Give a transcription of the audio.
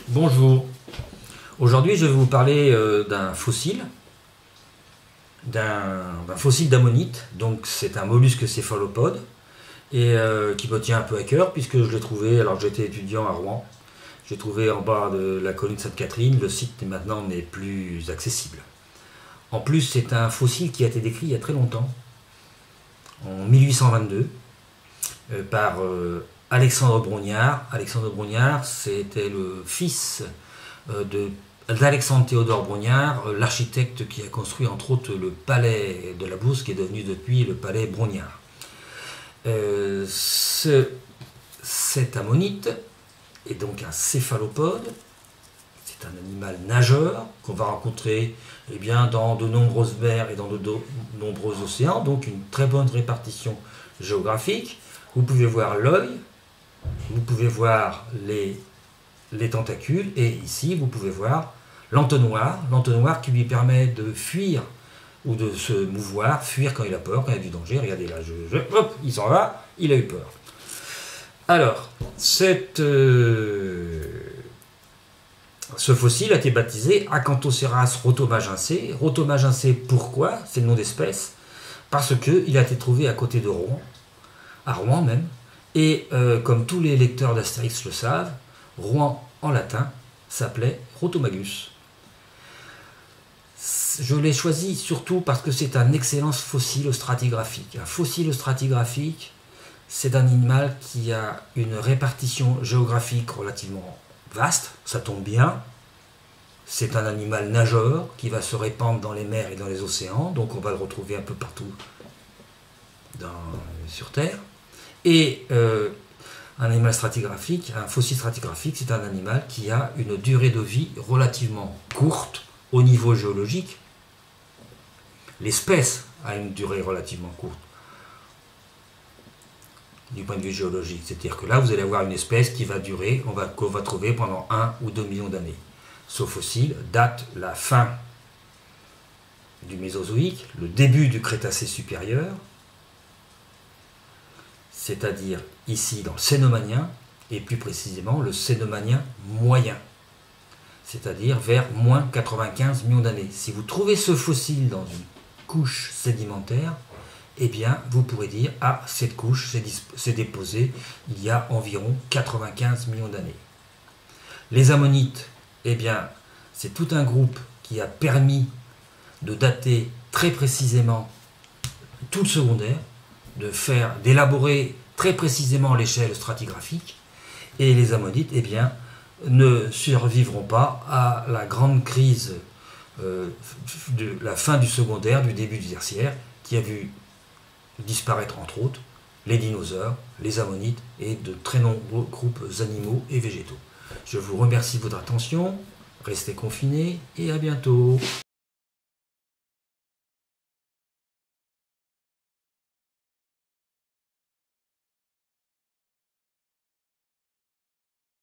Bonjour, aujourd'hui je vais vous parler d'un fossile d'ammonite. Donc c'est un mollusque céphalopode et qui me tient un peu à cœur puisque je l'ai trouvé alors que j'étais étudiant à Rouen. J'ai trouvé en bas de la colline Sainte-Catherine. Le site maintenant n'est plus accessible. En plus, c'est un fossile qui a été décrit il y a très longtemps, en 1822, par Alexandre Brongniart. Alexandre Brongniart, c'était le fils d'Alexandre Théodore Brongniart, l'architecte qui a construit entre autres le palais de la Bourse, qui est devenu depuis le palais Brongniart. Cette ammonite est donc un céphalopode. C'est un animal nageur qu'on va rencontrer dans de nombreuses mers et dans de nombreux océans, donc une très bonne répartition géographique. Vous pouvez voir l'œil, vous pouvez voir les tentacules, et ici vous pouvez voir l'entonnoir qui lui permet de fuir ou de se mouvoir, fuir quand il a peur, quand il y a du danger. Regardez là, hop, il s'en va, il a eu peur. Alors, ce fossile a été baptisé Acanthoceras rhotomagincé. Rhotomagincé, pourquoi? C'est le nom d'espèce. Parce qu'il a été trouvé à côté de Rouen, à Rouen même, et comme tous les lecteurs d'Astérix le savent, Rouen en latin s'appelait Rhotomagus. Je l'ai choisi surtout parce que c'est un excellent fossile stratigraphique. Un fossile stratigraphique, c'est un animal qui a une répartition géographique relativement vaste, ça tombe bien. C'est un animal nageur qui va se répandre dans les mers et dans les océans, donc on va le retrouver un peu partout sur Terre. Et un animal stratigraphique, un fossile stratigraphique, c'est un animal qui a une durée de vie relativement courte au niveau géologique. L'espèce a une durée relativement courte du point de vue géologique. C'est-à-dire que là, vous allez avoir une espèce qui va durer, qu'on va trouver pendant 1 ou 2 millions d'années. Ce fossile date la fin du Mésozoïque, le début du Crétacé supérieur, c'est-à-dire ici dans le Cénomanien, et plus précisément le Cénomanien moyen, c'est-à-dire vers moins 95 millions d'années. Si vous trouvez ce fossile dans une couche sédimentaire, eh bien, vous pourrez dire « Ah, cette couche s'est déposée il y a environ 95 millions d'années ». Les ammonites, eh bien, c'est tout un groupe qui a permis de dater très précisément tout le secondaire, d'élaborer très précisément l'échelle stratigraphique, et les ammonites, eh bien, ne survivront pas à la grande crise de la fin du secondaire, du début du tertiaire, qui a vu disparaître entre autres les dinosaures, les ammonites et de très nombreux groupes animaux et végétaux. Je vous remercie de votre attention, restez confinés et à bientôt.